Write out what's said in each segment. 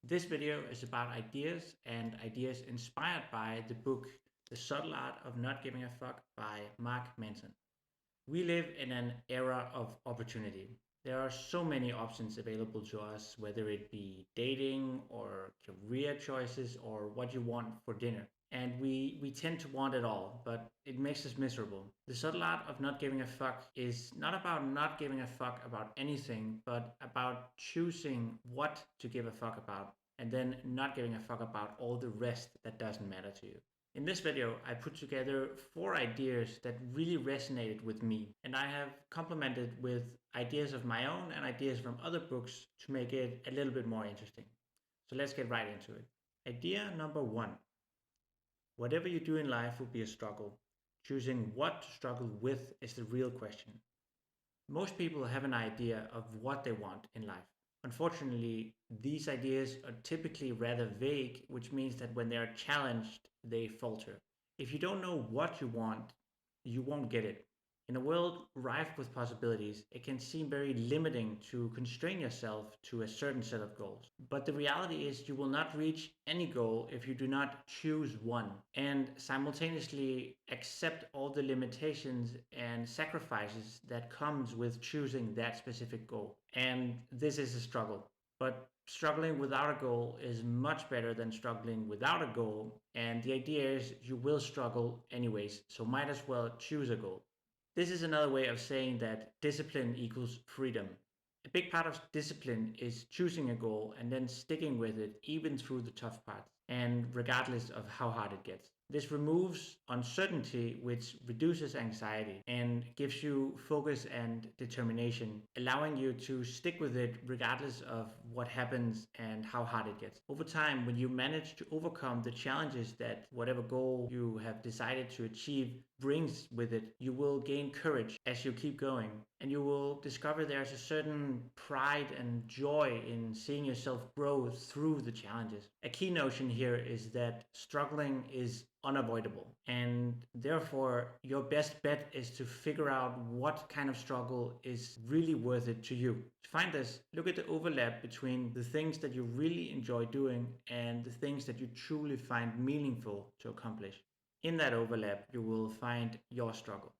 This video is about ideas and ideas inspired by the book The Subtle Art of Not Giving a Fuck by Mark Manson. We live in an era of opportunity. There are so many options available to us, whether it be dating or career choices or what you want for dinner. And we tend to want it all, but it makes us miserable. The subtle art of not giving a fuck is not about not giving a fuck about anything, but about choosing what to give a fuck about and then not giving a fuck about all the rest that doesn't matter to you. In this video, I put together 4 ideas that really resonated with me, and I have complemented with ideas of my own and ideas from other books to make it a little bit more interesting. So let's get right into it. Idea number 1. Whatever you do in life will be a struggle. Choosing what to struggle with is the real question. Most people have an idea of what they want in life. Unfortunately, these ideas are typically rather vague, which means that when they are challenged, they falter. If you don't know what you want, you won't get it. In a world rife with possibilities, it can seem very limiting to constrain yourself to a certain set of goals. But the reality is, you will not reach any goal if you do not choose one and simultaneously accept all the limitations and sacrifices that comes with choosing that specific goal. And this is a struggle. But struggling without a goal is much better than struggling without a goal. And the idea is you will struggle anyways, so might as well choose a goal. This is another way of saying that discipline equals freedom. A big part of discipline is choosing a goal and then sticking with it even through the tough parts and regardless of how hard it gets. This removes uncertainty, which reduces anxiety and gives you focus and determination, allowing you to stick with it regardless of what happens and how hard it gets. Over time, when you manage to overcome the challenges that whatever goal you have decided to achieve brings with it, you will gain courage as you keep going, and you will discover there's a certain pride and joy in seeing yourself grow through the challenges. A key notion here is that struggling is unavoidable, and therefore your best bet is to figure out what kind of struggle is really worth it to you. To find this, look at the overlap between the things that you really enjoy doing and the things that you truly find meaningful to accomplish. In that overlap, you will find your struggle.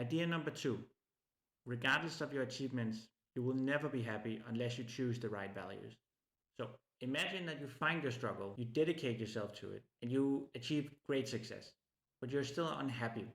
Idea number 2. Regardless of your achievements, you will never be happy unless you choose the right values. So imagine that you find your struggle, you dedicate yourself to it, and you achieve great success, but you're still unhappy.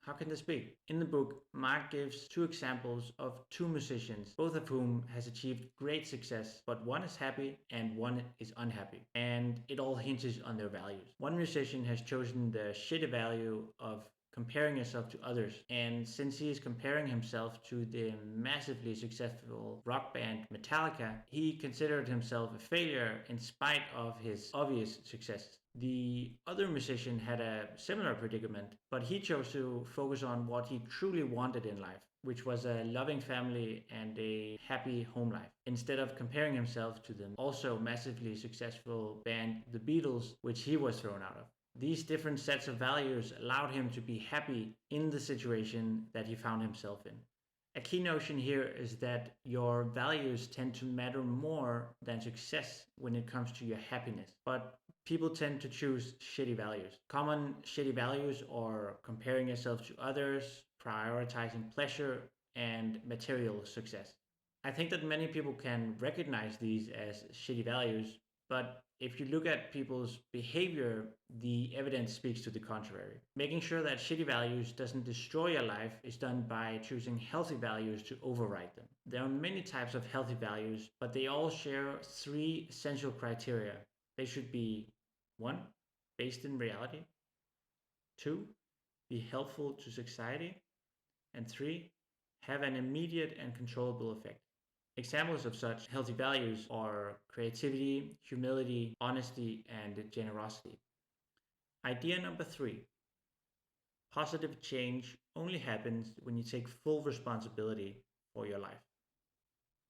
How can this be? In the book, Mark gives 2 examples of 2 musicians, both of whom has achieved great success, but one is happy and one is unhappy. And it all hinges on their values. One musician has chosen the shitty value of comparing himself to others, and since he is comparing himself to the massively successful rock band Metallica, he considered himself a failure in spite of his obvious successes. The other musician had a similar predicament, but he chose to focus on what he truly wanted in life, which was a loving family and a happy home life, instead of comparing himself to the also massively successful band The Beatles, which he was thrown out of. These different sets of values allowed him to be happy in the situation that he found himself in. A key notion here is that your values tend to matter more than success when it comes to your happiness, but people tend to choose shitty values. Common shitty values are comparing yourself to others, prioritizing pleasure, and material success. I think that many people can recognize these as shitty values, but if you look at people's behavior, the evidence speaks to the contrary. Making sure that shitty values doesn't destroy your life is done by choosing healthy values to override them. There are many types of healthy values, but they all share 3 essential criteria. They should be 1. Based in reality, 2. Be helpful to society, and 3. Have an immediate and controllable effect. Examples of such healthy values are creativity, humility, honesty, and generosity. Idea number 3. Positive change only happens when you take full responsibility for your life.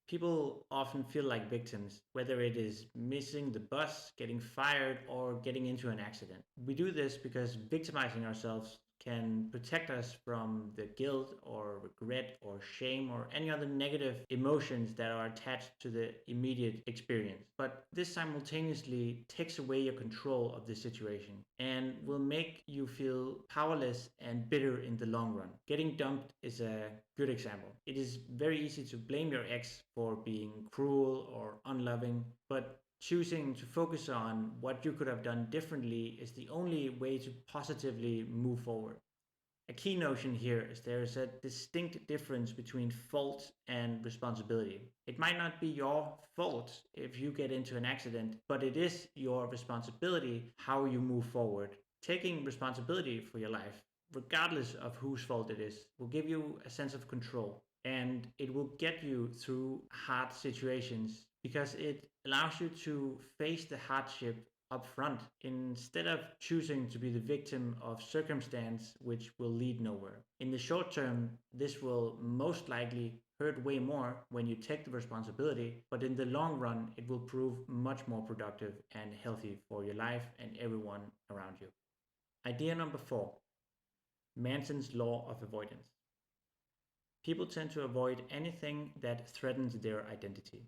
People often feel like victims, whether it is missing the bus, getting fired, or getting into an accident. We do this because victimizing ourselves can protect us from the guilt or regret or shame or any other negative emotions that are attached to the immediate experience. But this simultaneously takes away your control of the situation and will make you feel powerless and bitter in the long run. Getting dumped is a good example. It is very easy to blame your ex for being cruel or unloving, but choosing to focus on what you could have done differently is the only way to positively move forward. A key notion here is there is a distinct difference between fault and responsibility. It might not be your fault if you get into an accident, but it is your responsibility how you move forward. Taking responsibility for your life, regardless of whose fault it is, will give you a sense of control and it will get you through hard situations because it allows you to face the hardship up front instead of choosing to be the victim of circumstance which will lead nowhere. In the short term, this will most likely hurt way more when you take the responsibility, but in the long run, it will prove much more productive and healthy for your life and everyone around you. Idea number 4, Manson's law of avoidance. People tend to avoid anything that threatens their identity.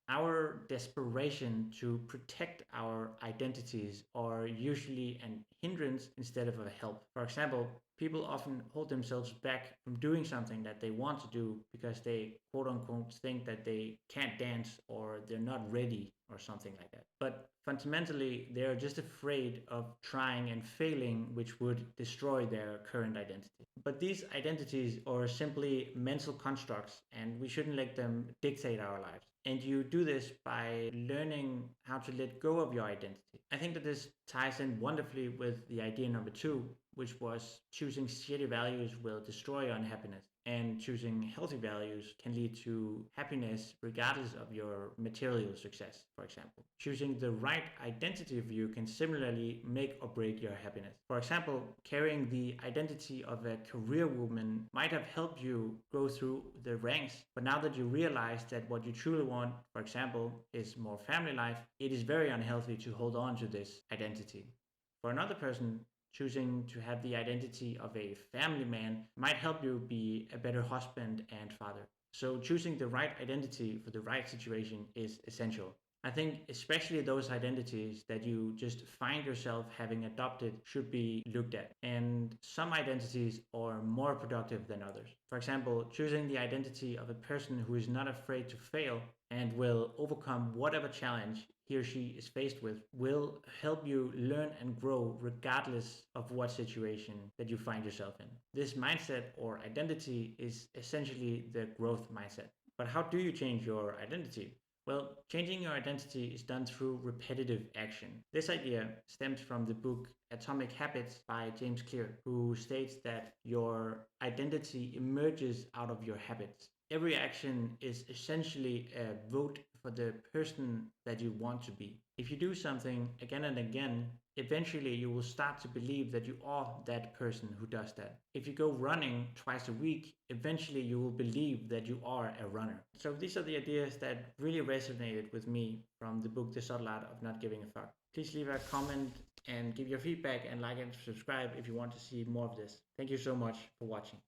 Our desperation to protect our identities are usually an hindrance instead of a help. For example, people often hold themselves back from doing something that they want to do because they quote unquote think that they can't dance or they're not ready or something like that. But fundamentally, they're just afraid of trying and failing, which would destroy their current identity. But these identities are simply mental constructs, and we shouldn't let them dictate our lives. And you do this by learning how to let go of your identity. I think that this ties in wonderfully with the idea number 2, which was choosing shitty values will destroy your unhappiness. And choosing healthy values can lead to happiness regardless of your material success, for example. Choosing the right identity of you can similarly make or break your happiness. For example, carrying the identity of a career woman might have helped you go through the ranks, but now that you realize that what you truly want, for example, is more family life, it is very unhealthy to hold on to this identity. For another person, choosing to have the identity of a family man might help you be a better husband and father. So, choosing the right identity for the right situation is essential. I think, especially those identities that you just find yourself having adopted, should be looked at. And some identities are more productive than others. For example, choosing the identity of a person who is not afraid to fail and will overcome whatever challenge he or she is faced with will help you learn and grow regardless of what situation that you find yourself in. This mindset or identity is essentially the growth mindset. But how do you change your identity? Well, changing your identity is done through repetitive action. This idea stems from the book Atomic Habits by James Clear, who states that your identity emerges out of your habits. Every action is essentially a vote for the person that you want to be. If you do something again and again, eventually you will start to believe that you are that person who does that. If you go running twice a week, eventually you will believe that you are a runner. So these are the ideas that really resonated with me from the book The Subtle Art of Not Giving a Fuck. Please leave a comment and give your feedback and like and subscribe if you want to see more of this. Thank you so much for watching.